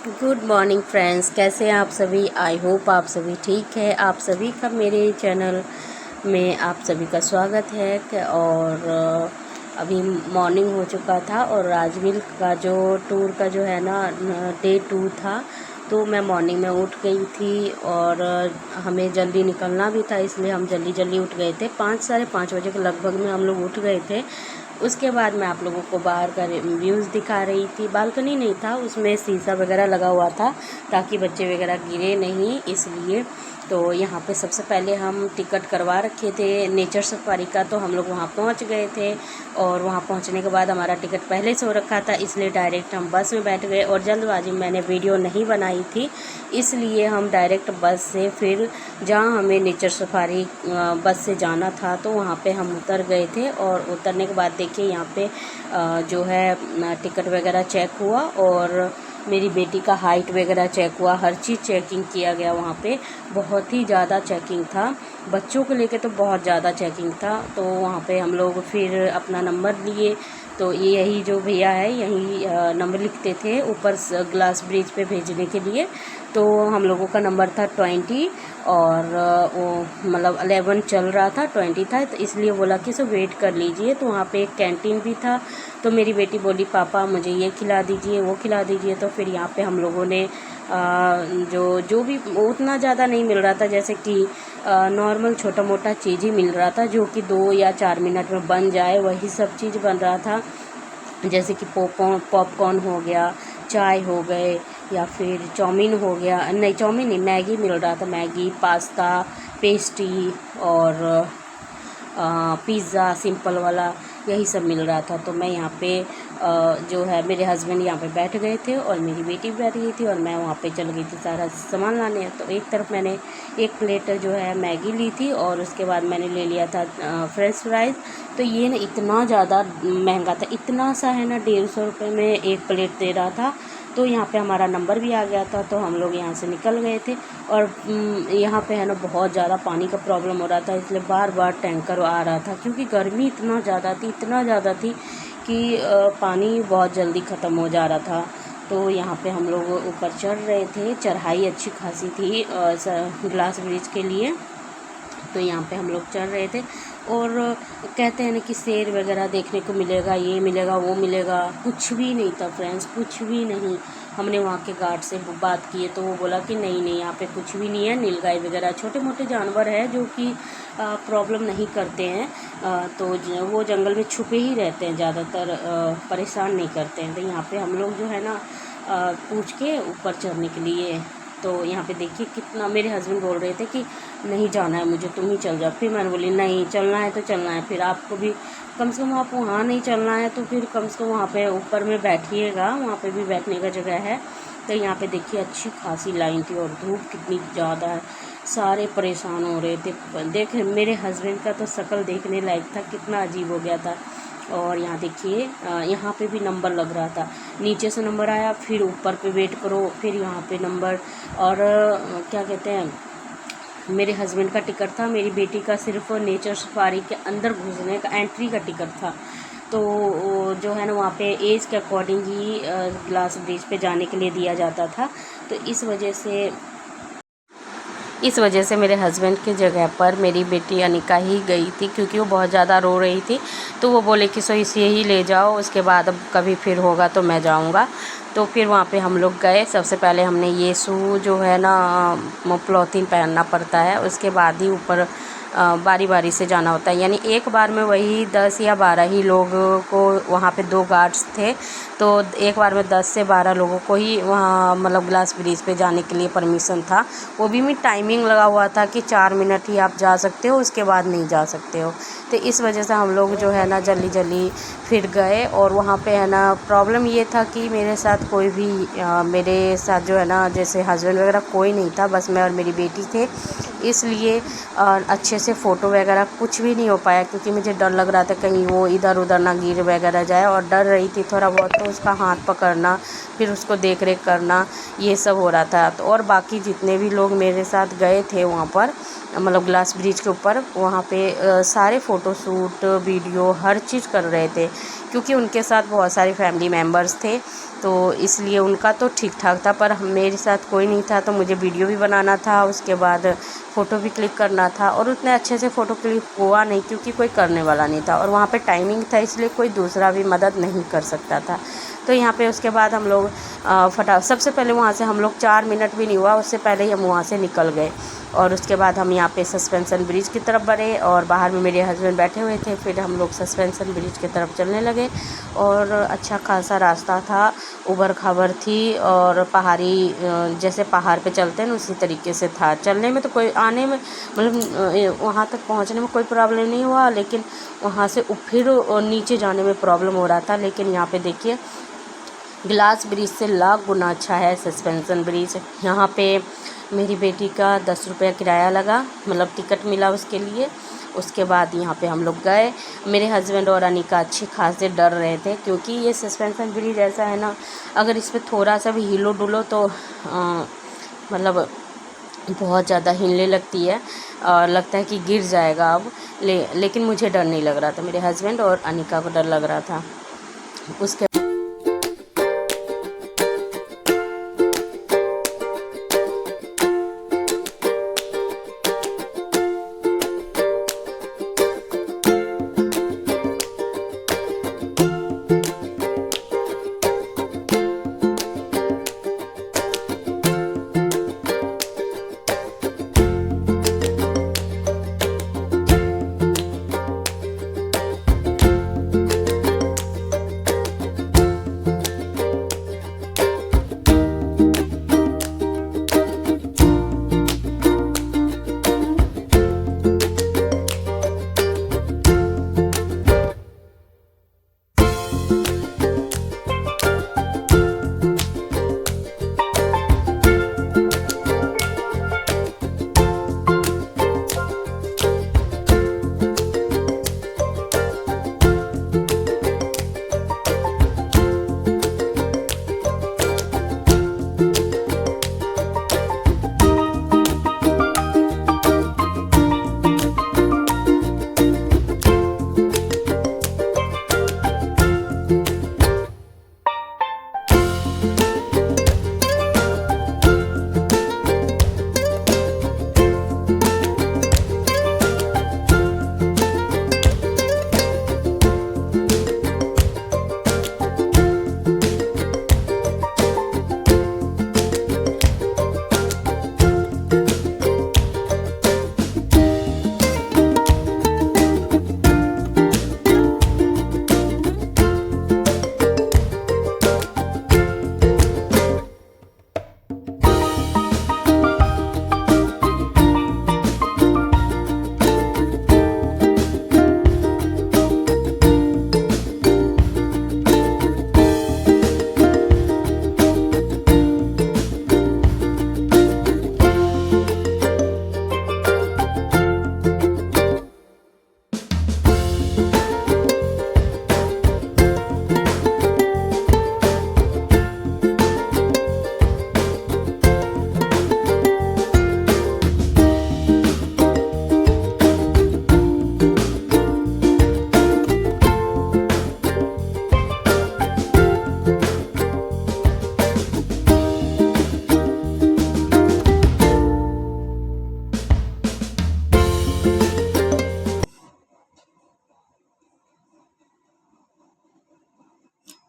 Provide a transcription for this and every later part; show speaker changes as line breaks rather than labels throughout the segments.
Good morning friends, कैसे हैं आप सभी। आई होप आप सभी ठीक है। आप सभी का मेरे चैनल में आप सभी का स्वागत है। और अभी मॉर्निंग हो चुका था और राजगीर का जो टूर का जो है ना डे 2 था, तो मैं मॉर्निंग में उठ गई थी और हमें जल्दी निकलना भी था, इसलिए हम जल्दी जल्दी उठ गए थे। 5 साढ़े 5 बजे के लगभग में हम लोग उठ गए थे। उसके बाद मैं आप लोगों को बाहर का व्यूज़ दिखा रही थी। बालकनी नहीं था, उसमें शीशा वगैरह लगा हुआ था ताकि बच्चे वगैरह गिरे नहीं, इसलिए। तो यहाँ पे सबसे पहले हम टिकट करवा रखे थे नेचर सफारी का, तो हम लोग वहाँ पहुँच गए थे। और वहाँ पहुँचने के बाद हमारा टिकट पहले से हो रखा था, इसलिए डायरेक्ट हम बस में बैठ गए। और जल्दबाजी में मैंने वीडियो नहीं बनाई थी, इसलिए हम डायरेक्ट बस से फिर जहाँ हमें नेचर सफारी बस से जाना था, तो वहाँ पे हम उतर गए थे। और उतरने के बाद देखिए यहाँ पे जो है टिकट वगैरह चेक हुआ और मेरी बेटी का हाइट वगैरह चेक हुआ, हर चीज़ चेकिंग किया गया। वहाँ पे बहुत ही ज़्यादा चेकिंग था, बच्चों को लेके तो बहुत ज़्यादा चेकिंग था। तो वहाँ पे हम लोग फिर अपना नंबर लिए, तो यही जो भैया है यही नंबर लिखते थे ऊपर ग्लास ब्रिज पे भेजने के लिए। तो हम लोगों का नंबर था 20 और वो मतलब 11 चल रहा था, 20 था, तो इसलिए बोला कि सो वेट कर लीजिए। तो वहाँ पे एक कैंटीन भी था, तो मेरी बेटी बोली पापा मुझे ये खिला दीजिए वो खिला दीजिए। तो फिर यहाँ पे हम लोगों ने जो भी उतना ज़्यादा नहीं मिल रहा था, जैसे कि नॉर्मल छोटा मोटा चीज़ ही मिल रहा था जो कि 2 या 4 मिनट में बन जाए, वही सब चीज़ बन रहा था। जैसे कि पॉपकॉर्न हो गया, चाय हो गए, या फिर चाउमीन हो गया, नहीं चाउमीन नहीं, मैगी मिल रहा था, मैगी, पास्ता, पेस्ट्री और पिज़्ज़ा सिंपल वाला, यही सब मिल रहा था। तो मैं यहाँ पे जो है मेरे हस्बैंड यहाँ पे बैठ गए थे और मेरी बेटी भी बैठ गई थी और मैं वहाँ पे चल गई थी सारा सामान लाने। तो एक तरफ मैंने एक प्लेट जो है मैगी ली थी और उसके बाद मैंने ले लिया था फ्रेंच फ्राइज़। तो ये ना इतना ज़्यादा महंगा था, इतना सा है ना 150 रुपये में एक प्लेट दे रहा था। तो यहाँ पे हमारा नंबर भी आ गया था, तो हम लोग यहाँ से निकल गए थे। और यहाँ पे है ना बहुत ज़्यादा पानी का प्रॉब्लम हो रहा था, इसलिए बार बार टैंकर आ रहा था, क्योंकि गर्मी इतना ज़्यादा थी कि पानी बहुत जल्दी ख़त्म हो जा रहा था। तो यहाँ पे हम लोग ऊपर चढ़ रहे थे, चढ़ाई अच्छी खासी थी ग्लास ब्रिज के लिए। तो यहाँ पे हम लोग चढ़ रहे थे और कहते हैं ना कि शेर वगैरह देखने को मिलेगा, ये मिलेगा वो मिलेगा, कुछ भी नहीं था फ्रेंड्स, कुछ भी नहीं। हमने वहाँ के गार्ड से बात की तो वो बोला कि नहीं नहीं यहाँ पे कुछ भी नहीं है, नीलगाय वगैरह छोटे मोटे जानवर है जो कि प्रॉब्लम नहीं करते हैं। तो वो जंगल में छुपे ही रहते हैं, ज़्यादातर परेशान नहीं करते हैं। तो यहाँ पे हम लोग जो है ना पूछ के ऊपर चढ़ने के लिए, तो यहाँ पे देखिए कितना, मेरे हस्बैंड बोल रहे थे कि नहीं जाना है मुझे, तुम ही चल जाओ। फिर मैंने बोली नहीं चलना है तो चलना है, फिर आपको भी कम से कम, आप वहाँ नहीं चलना है तो फिर कम से कम वहाँ पे ऊपर में बैठिएगा, वहाँ पे भी बैठने का जगह है। तो यहाँ पे देखिए अच्छी खासी लाइन थी और धूप कितनी ज़्यादा है, सारे परेशान हो रहे थे। देख मेरे हस्बैंड का तो शक्ल देखने लायक था, कितना अजीब हो गया था। और यहाँ देखिए यहाँ पे भी नंबर लग रहा था, नीचे से नंबर आया, फिर ऊपर पे वेट करो, फिर यहाँ पे नंबर। और क्या कहते हैं, मेरे हस्बैंड का टिकट था, मेरी बेटी का सिर्फ नेचर सफारी के अंदर घुसने का एंट्री का टिकट था। तो जो है ना वहाँ पे एज के अकॉर्डिंग ही ग्लास ब्रिज पे जाने के लिए दिया जाता था। तो इस वजह से मेरे हस्बैंड की जगह पर मेरी बेटी अनिका ही गई थी, क्योंकि वो बहुत ज़्यादा रो रही थी। तो वो बोले कि सो इसे ही ले जाओ, उसके बाद अब कभी फिर होगा तो मैं जाऊंगा। तो फिर वहाँ पे हम लोग गए। सबसे पहले हमने ये शू जो है ना पॉलीथीन पहनना पड़ता है, उसके बाद ही ऊपर बारी बारी से जाना होता है। यानी एक बार में वही 10 या 12 ही लोगों को, वहाँ पे 2 गार्ड्स थे, तो एक बार में 10 से 12 लोगों को ही वहाँ मतलब ग्लास ब्रिज पे जाने के लिए परमिशन था। वो भी में टाइमिंग लगा हुआ था कि 4 मिनट ही आप जा सकते हो, उसके बाद नहीं जा सकते हो। तो इस वजह से हम लोग जो है ना जल्दी जल्दी फिर गए। और वहाँ पे है ना प्रॉब्लम ये था कि मेरे साथ कोई भी मेरे साथ जो है ना जैसे हस्बैंड वगैरह कोई नहीं था, बस मैं और मेरी बेटी थे, इसलिए अच्छे से फ़ोटो वगैरह कुछ भी नहीं हो पाया, क्योंकि मुझे डर लग रहा था कहीं वो इधर उधर ना गिर वगैरह जाए। और डर रही थी थोड़ा बहुत, तो उसका हाथ पकड़ना, फिर उसको देख रेख करना, ये सब हो रहा था। तो और बाकी जितने भी लोग मेरे साथ गए थे वहाँ पर मतलब ग्लास ब्रिज के ऊपर, वहाँ पे सारे फ़ोटोशूट वीडियो हर चीज़ कर रहे थे, क्योंकि उनके साथ बहुत सारे फैमिली मेम्बर्स थे। तो इसलिए उनका तो ठीक ठाक था, पर मेरे साथ कोई नहीं था, तो मुझे वीडियो भी बनाना था, उसके बाद फ़ोटो भी क्लिक करना था, और उतने अच्छे से फ़ोटो क्लिक हुआ नहीं क्योंकि कोई करने वाला नहीं था, और वहाँ पे टाइमिंग था, इसलिए कोई दूसरा भी मदद नहीं कर सकता था। तो यहाँ पे उसके बाद हम लोग सबसे पहले वहाँ से हम लोग 4 मिनट भी नहीं हुआ, उससे पहले ही हम वहाँ से निकल गए, और उसके बाद हम यहाँ पे सस्पेंशन ब्रिज की तरफ बढ़े, और बाहर में मेरे हस्बैंड बैठे हुए थे। फिर हम लोग सस्पेंशन ब्रिज की तरफ चलने लगे, और अच्छा खासा रास्ता था, ऊबड़ खाबड़ थी, और पहाड़ी जैसे पहाड़ पे चलते हैं ना उसी तरीके से था। चलने में तो कोई, आने में मतलब वहाँ तक पहुँचने में कोई प्रॉब्लम नहीं हुआ, लेकिन वहाँ से फिर नीचे जाने में प्रॉब्लम हो रहा था। लेकिन यहाँ पे देखिए, ग्लास ब्रिज से लाख गुना अच्छा है सस्पेंशन ब्रिज। यहाँ पे मेरी बेटी का 10 रुपया किराया लगा, मतलब टिकट मिला उसके लिए। उसके बाद यहाँ पे हम लोग गए। मेरे हस्बैंड और अनिका अच्छे खासे डर रहे थे, क्योंकि ये सस्पेंशन ब्रिज ऐसा है ना, अगर इस पर थोड़ा सा भी हिलो डुलो तो मतलब बहुत ज़्यादा हिलने लगती है, और लगता है कि गिर जाएगा अब। लेकिन मुझे डर नहीं लग रहा था, मेरे हस्बैंड और अनिका को डर लग रहा था। उसके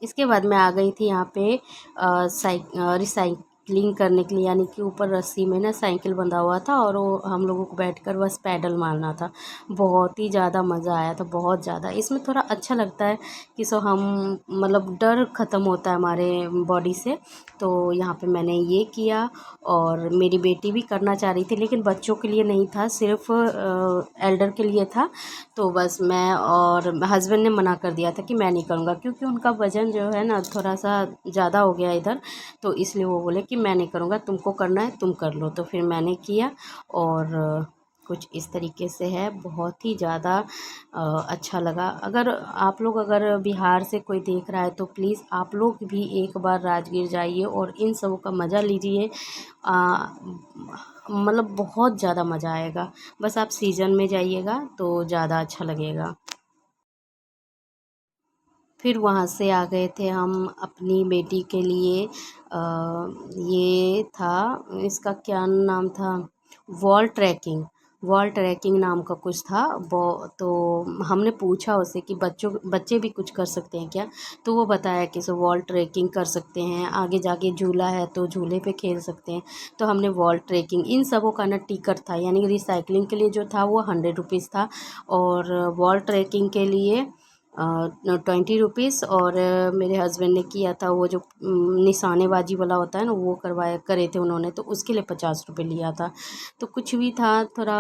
इसके बाद मैं आ गई थी यहाँ पे रिसाइकलिंग करने के लिए, यानी कि ऊपर रस्सी में ना साइकिल बंधा हुआ था, और वो हम लोगों को बैठकर बस पैडल मारना था। बहुत ही ज़्यादा मज़ा आया था, बहुत ज़्यादा। इसमें थोड़ा अच्छा लगता है कि हम मतलब डर ख़त्म होता है हमारे बॉडी से। तो यहाँ पे मैंने ये किया, और मेरी बेटी भी करना चाह रही थी, लेकिन बच्चों के लिए नहीं था, सिर्फ एल्डर के लिए था। तो बस मैं और हस्बैंड ने मना कर दिया था कि मैं नहीं करूँगा, क्योंकि उनका वज़न जो है ना थोड़ा सा ज़्यादा हो गया इधर। तो इसलिए वो बोले कि मैं नहीं करूँगा, तुमको करना है तुम कर लो। तो फिर मैंने किया, और कुछ इस तरीके से है, बहुत ही ज़्यादा अच्छा लगा। अगर आप लोग अगर बिहार से कोई देख रहा है तो प्लीज़ आप लोग भी एक बार राजगीर जाइए और इन सब का मज़ा लीजिए। मतलब बहुत ज़्यादा मज़ा आएगा। बस आप सीज़न में जाइएगा तो ज़्यादा अच्छा लगेगा। फिर वहाँ से आ गए थे हम अपनी बेटी के लिए ये था, इसका क्या नाम था, वॉल ट्रैकिंग नाम का कुछ था वो। तो हमने पूछा उसे कि बच्चे भी कुछ कर सकते हैं क्या, तो वो बताया कि सो वॉल ट्रैकिंग कर सकते हैं, आगे जाके झूला है तो झूले पे खेल सकते हैं। तो हमने वॉल ट्रैकिंग इन सबों का ना टिकट था, यानी रिसाइकलिंग के लिए जो था वो 100 रुपीज़ था, और वॉल ट्रैकिंग के लिए 20 रुपीज़। और मेरे हस्बैंड ने किया था वो जो निशानेबाजी वाला होता है ना, वो करे थे उन्होंने, तो उसके लिए 50 रुपये लिया था। तो कुछ भी था थोड़ा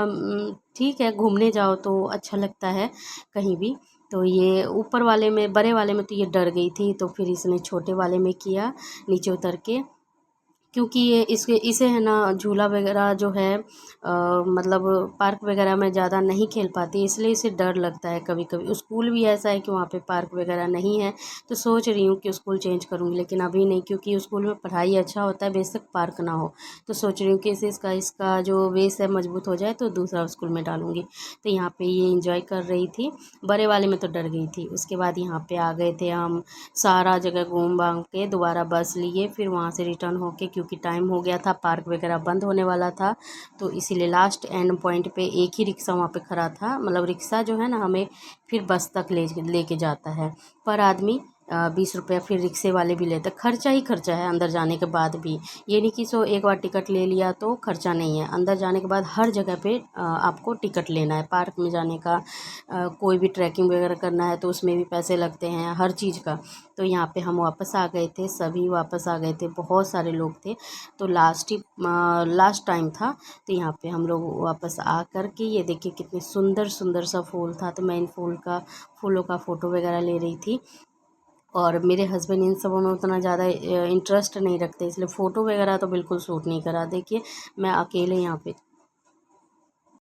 ठीक है, घूमने जाओ तो अच्छा लगता है कहीं भी। तो ये ऊपर वाले में, बड़े वाले में तो ये डर गई थी, तो फिर इसने छोटे वाले में किया नीचे उतर के, क्योंकि ये इसे है ना झूला वगैरह जो है मतलब पार्क वगैरह में ज़्यादा नहीं खेल पाती, इसलिए इसे डर लगता है कभी कभी। स्कूल भी ऐसा है कि वहाँ पे पार्क वगैरह नहीं है, तो सोच रही हूँ कि स्कूल चेंज करूँगी, लेकिन अभी नहीं, क्योंकि स्कूल में पढ़ाई अच्छा होता है, बेशक पार्क ना हो। तो सोच रही हूँ कि इसे इसका जो बेस है मजबूत हो जाए तो दूसरा स्कूल में डालूँगी। तो यहाँ पर ये इंजॉय कर रही थी, बड़े वाले में तो डर गई थी। उसके बाद यहाँ पर आ गए थे हम, सारा जगह घूम भाग के दोबारा बस लिए, फिर वहाँ से रिटर्न होके, क्योंकि टाइम हो गया था, पार्क वगैरह बंद होने वाला था, तो इसीलिए लास्ट एंड पॉइंट पे एक ही रिक्शा वहाँ पे खड़ा था। मतलब रिक्शा जो है ना हमें फिर बस तक लेके जाता है, पर आदमी 20 रुपया फिर रिक्शे वाले भी लेते, खर्चा ही खर्चा है अंदर जाने के बाद भी। ये नहीं कि सो एक बार टिकट ले लिया तो खर्चा नहीं है, अंदर जाने के बाद हर जगह पे आपको टिकट लेना है, पार्क में जाने का, कोई भी ट्रैकिंग वगैरह करना है तो उसमें भी पैसे लगते हैं, हर चीज़ का। तो यहाँ पे हम वापस आ गए थे, सभी वापस आ गए थे, बहुत सारे लोग थे, तो लास्ट टाइम था। तो यहाँ पे हम लोग वापस आ कर के ये देखिए कितने सुंदर सुंदर सा फूल था, तो मैं इन फूलों का फ़ोटो वगैरह ले रही थी। और मेरे हस्बैंड इन सबों में उतना ज़्यादा इंटरेस्ट नहीं रखते, इसलिए फ़ोटो वगैरह तो बिल्कुल सूट नहीं करा। देखिए मैं अकेले यहाँ पे